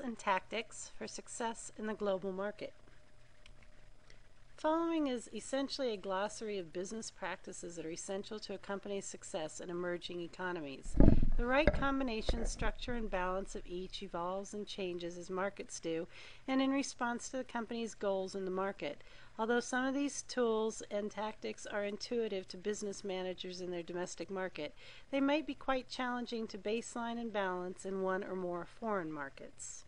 and tactics for success in the global market. Following is essentially a glossary of business practices that are essential to a company's success in emerging economies. The right combination, structure, and balance of each evolves and changes as markets do and in response to the company's goals in the market. Although some of these tools and tactics are intuitive to business managers in their domestic market, they might be quite challenging to baseline and balance in one or more foreign markets.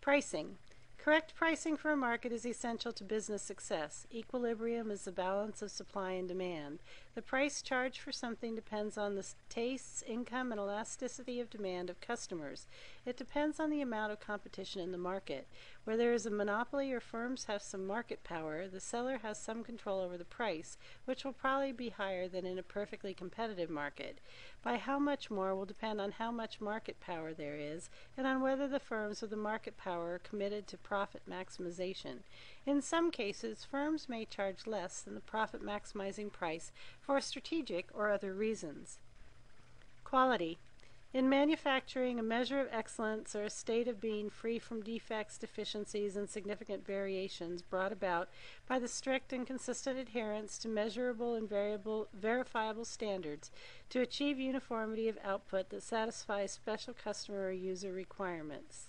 Pricing. Correct pricing for a market is essential to business success. Equilibrium is the balance of supply and demand. The price charged for something depends on the tastes, income, and elasticity of demand of customers. It depends on the amount of competition in the market. Where there is a monopoly or firms have some market power, the seller has some control over the price, which will probably be higher than in a perfectly competitive market. By how much more will depend on how much market power there is and on whether the firms with the market power are committed to profit maximization. In some cases, firms may charge less than the profit maximizing price for strategic or other reasons. Quality. In manufacturing, a measure of excellence or a state of being free from defects, deficiencies, and significant variations brought about by the strict and consistent adherence to measurable and verifiable standards to achieve uniformity of output that satisfies special customer or user requirements.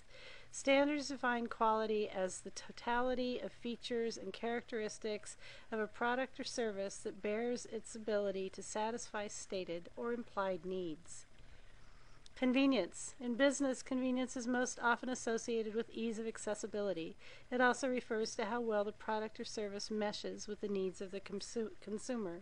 Standards define quality as the totality of features and characteristics of a product or service that bears its ability to satisfy stated or implied needs. Convenience. In business, convenience is most often associated with ease of accessibility. It also refers to how well the product or service meshes with the needs of the consumer.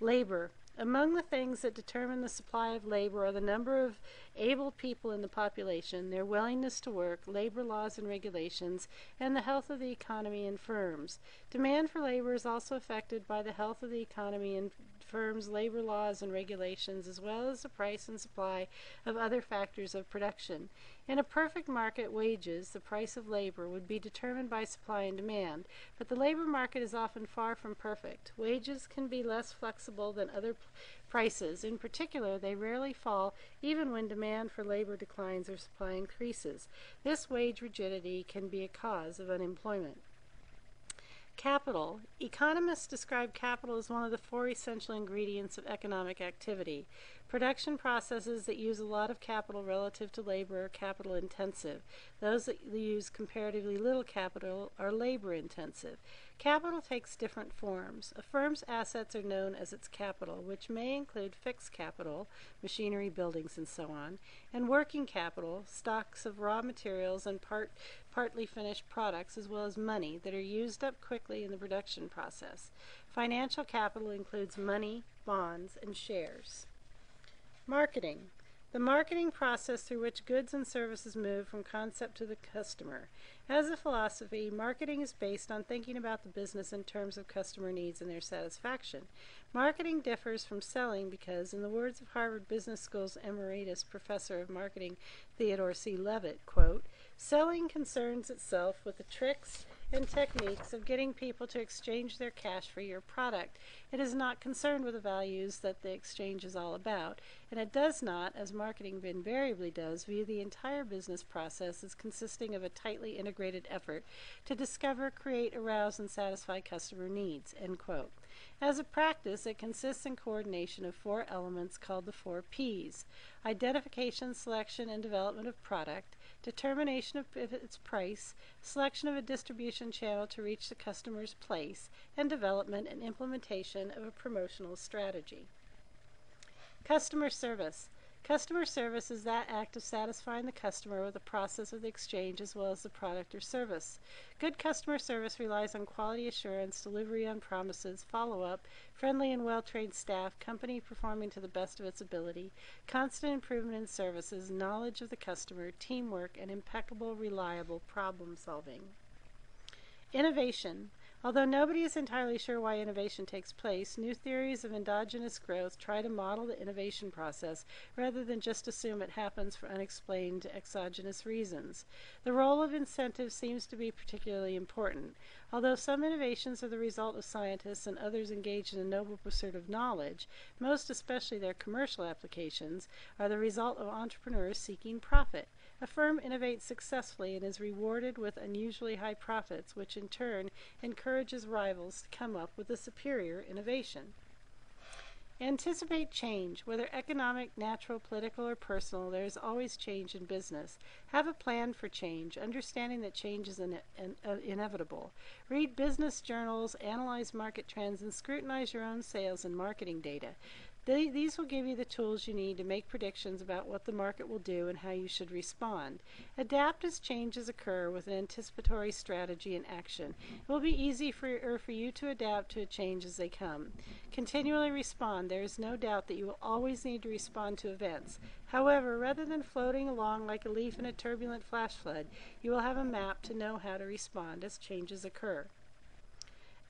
Labor. Among the things that determine the supply of labor are the number of able people in the population, their willingness to work, labor laws and regulations, and the health of the economy and firms. Demand for labor is also affected by the health of the economy and firms, labor laws and regulations, as well as the price and supply of other factors of production. In a perfect market, wages, the price of labor, would be determined by supply and demand, but the labor market is often far from perfect. Wages can be less flexible than other prices. In particular, they rarely fall even when demand for labor declines or supply increases. This wage rigidity can be a cause of unemployment. Capital. Economists describe capital as one of the four essential ingredients of economic activity. Production processes that use a lot of capital relative to labor are capital intensive. Those that use comparatively little capital are labor intensive. Capital takes different forms. A firm's assets are known as its capital, which may include fixed capital, machinery, buildings, and so on, and working capital, stocks of raw materials and partly finished products, as well as money that are used up quickly in the production process. Financial capital includes money, bonds, and shares. Marketing. The marketing process through which goods and services move from concept to the customer. As a philosophy, marketing is based on thinking about the business in terms of customer needs and their satisfaction. Marketing differs from selling because, in the words of Harvard Business School's emeritus professor of marketing Theodore C. Levitt, quote, "Selling concerns itself with the tricks and techniques of getting people to exchange their cash for your product. It is not concerned with the values that the exchange is all about, and it does not, as marketing invariably does, view the entire business process as consisting of a tightly integrated effort to discover, create, arouse, and satisfy customer needs," end quote. As a practice, it consists in coordination of four elements called the 4 Ps: identification, selection, and development of product, determination of its price, selection of a distribution channel to reach the customer's place, and development and implementation of a promotional strategy. Customer service. Customer service is that act of satisfying the customer with the process of the exchange as well as the product or service. Good customer service relies on quality assurance, delivery on promises, follow-up, friendly and well-trained staff, company performing to the best of its ability, constant improvement in services, knowledge of the customer, teamwork, and impeccable, reliable problem-solving. Innovation. Although nobody is entirely sure why innovation takes place, new theories of endogenous growth try to model the innovation process rather than just assume it happens for unexplained exogenous reasons. The role of incentives seems to be particularly important. Although some innovations are the result of scientists and others engaged in a noble pursuit of knowledge, most, especially their commercial applications, are the result of entrepreneurs seeking profit. A firm innovates successfully and is rewarded with unusually high profits, which in turn encourages rivals to come up with a superior innovation. Anticipate change. Whether economic, natural, political, or personal, there is always change in business. Have a plan for change, understanding that change is inevitable. Read business journals, analyze market trends, and scrutinize your own sales and marketing data. These will give you the tools you need to make predictions about what the market will do and how you should respond. Adapt as changes occur with an anticipatory strategy and action. It will be easy for you to adapt to a change as they come. Continually respond. There is no doubt that you will always need to respond to events. However, rather than floating along like a leaf in a turbulent flash flood, you will have a map to know how to respond as changes occur.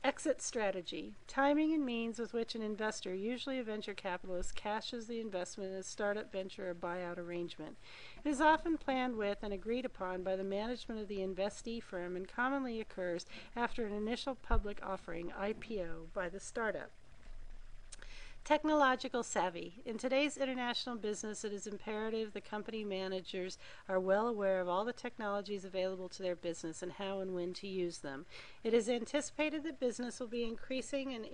Exit strategy. Timing and means with which an investor, usually a venture capitalist, cashes the investment in a startup venture or buyout arrangement. It is often planned with and agreed upon by the management of the investee firm and commonly occurs after an initial public offering, IPO, by the startup. Technological savvy. In today's international business, it is imperative the company managers are well aware of all the technologies available to their business and how and when to use them. It is anticipated that business will be increasing and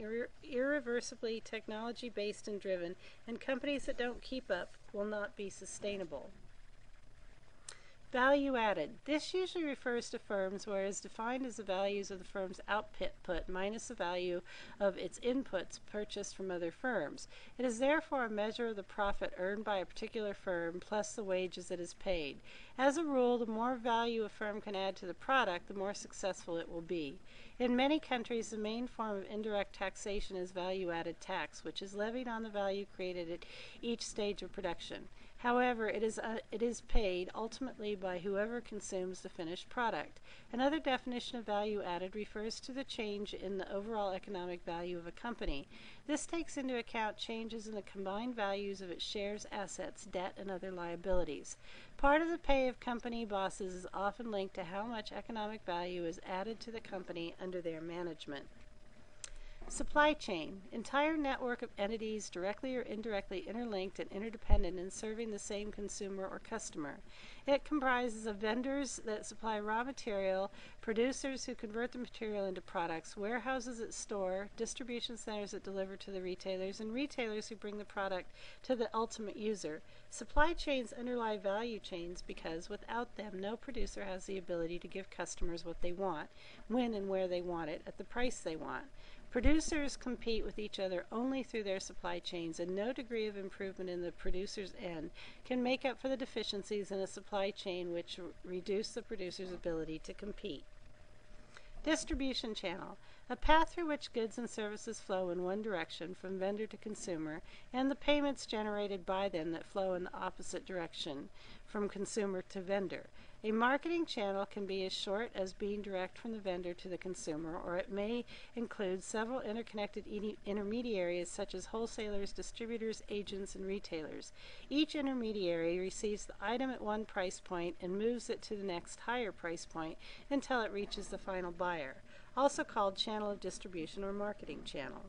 irreversibly technology-based and driven, and companies that don't keep up will not be sustainable. Value added. This usually refers to firms where it is defined as the values of the firm's output minus the value of its inputs purchased from other firms. It is therefore a measure of the profit earned by a particular firm plus the wages it is paid. As a rule, the more value a firm can add to the product, the more successful it will be. In many countries, the main form of indirect taxation is value-added tax, which is levied on the value created at each stage of production. However, it is paid ultimately by whoever consumes the finished product. Another definition of value added refers to the change in the overall economic value of a company. This takes into account changes in the combined values of its shares, assets, debt, and other liabilities. Part of the pay of company bosses is often linked to how much economic value is added to the company under their management. Supply chain. Entire network of entities directly or indirectly interlinked and interdependent in serving the same consumer or customer. It comprises of vendors that supply raw material, producers who convert the material into products, warehouses that store, distribution centers that deliver to the retailers, and retailers who bring the product to the ultimate user. Supply chains underlie value chains because without them, no producer has the ability to give customers what they want, when and where they want it, at the price they want. Producers compete with each other only through their supply chains, and no degree of improvement in the producer's end can make up for the deficiencies in a supply chain which reduce the producer's ability to compete. Distribution channel, a path through which goods and services flow in one direction from vendor to consumer, and the payments generated by them that flow in the opposite direction from consumer to vendor. A marketing channel can be as short as being direct from the vendor to the consumer, or it may include several interconnected intermediaries such as wholesalers, distributors, agents, and retailers. Each intermediary receives the item at one price point and moves it to the next higher price point until it reaches the final buyer, also called channel of distribution or marketing channel.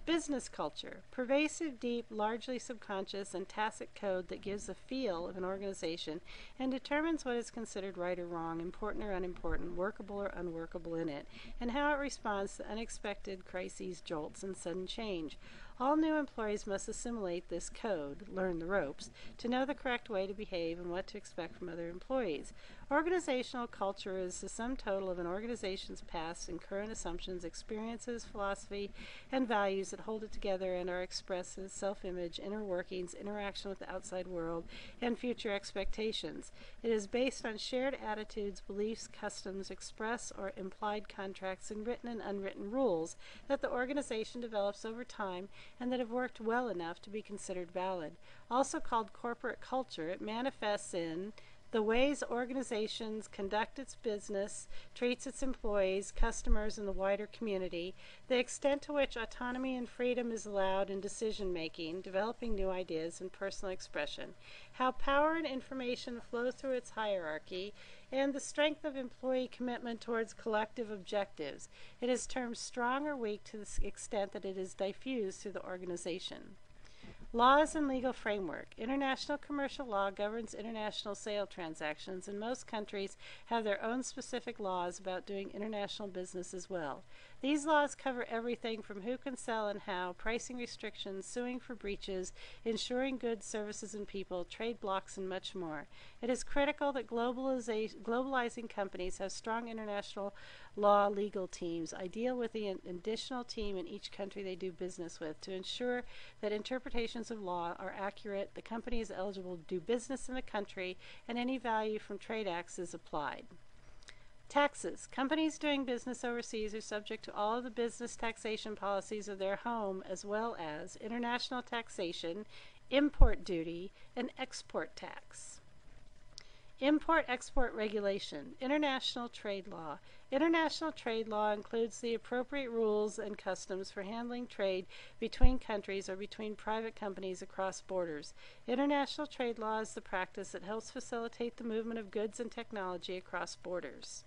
Business culture, pervasive, deep, largely subconscious, and tacit code that gives the feel of an organization and determines what is considered right or wrong, important or unimportant, workable or unworkable in it, and how it responds to unexpected crises, jolts, and sudden change. All new employees must assimilate this code, learn the ropes, to know the correct way to behave and what to expect from other employees. Organizational culture is the sum total of an organization's past and current assumptions, experiences, philosophy, and values that hold it together and are expressed in self-image, inner workings, interaction with the outside world, and future expectations. It is based on shared attitudes, beliefs, customs, express or implied contracts, and written and unwritten rules that the organization develops over time and that have worked well enough to be considered valid. Also called corporate culture, it manifests in the ways organizations conduct its business, treats its employees, customers, and the wider community, the extent to which autonomy and freedom is allowed in decision-making, developing new ideas, and personal expression, how power and information flow through its hierarchy, and the strength of employee commitment towards collective objectives. It is termed strong or weak to the extent that it is diffused through the organization. Laws and legal framework. International commercial law governs international sale transactions, and most countries have their own specific laws about doing international business as well. These laws cover everything from who can sell and how, pricing restrictions, suing for breaches, insuring goods, services, and people, trade blocks, and much more. It is critical that globalizing companies have strong international law legal teams, ideal with an additional team in each country they do business with, to ensure that interpretations of law are accurate, the company is eligible to do business in the country, and any value from trade acts is applied. Taxes. Companies doing business overseas are subject to all of the business taxation policies of their home, as well as international taxation, import duty, and export tax. Import-export regulation. International trade law. International trade law includes the appropriate rules and customs for handling trade between countries or between private companies across borders. International trade law is the practice that helps facilitate the movement of goods and technology across borders.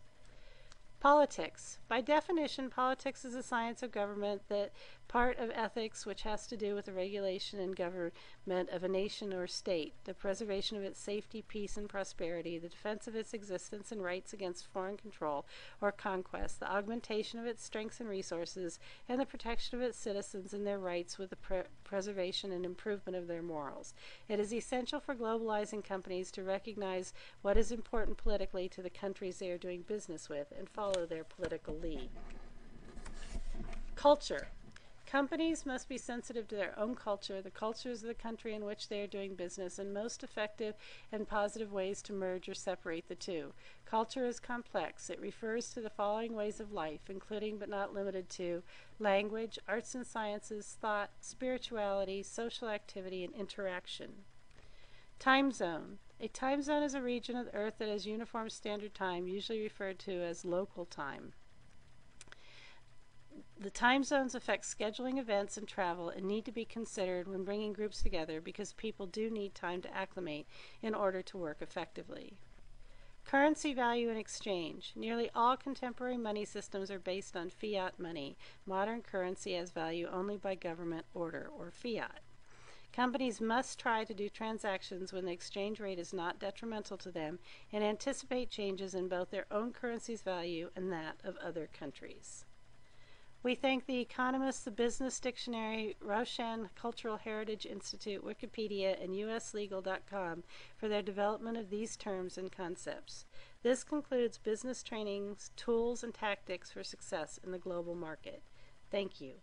Politics. By definition, politics is a science of government, that part of ethics which has to do with the regulation and government of a nation or state, the preservation of its safety, peace, and prosperity, the defense of its existence and rights against foreign control or conquest, the augmentation of its strengths and resources, and the protection of its citizens and their rights with the preservation and improvement of their morals. It is essential for globalizing companies to recognize what is important politically to the countries they are doing business with and follow their political lead. Culture. Companies must be sensitive to their own culture, the cultures of the country in which they are doing business, and most effective and positive ways to merge or separate the two. Culture is complex. It refers to the following ways of life, including but not limited to language, arts and sciences, thought, spirituality, social activity, and interaction. Time zone. A time zone is a region of the Earth that has uniform standard time, usually referred to as local time. The time zones affect scheduling events and travel and need to be considered when bringing groups together because people do need time to acclimate in order to work effectively. Currency value and exchange. Nearly all contemporary money systems are based on fiat money. Modern currency has value only by government order, or fiat. Companies must try to do transactions when the exchange rate is not detrimental to them and anticipate changes in both their own currency's value and that of other countries. We thank The Economist, the Business Dictionary, Roshan Cultural Heritage Institute, Wikipedia, and uslegal.com for their development of these terms and concepts. This concludes business trainings, tools, and tactics for success in the global market. Thank you.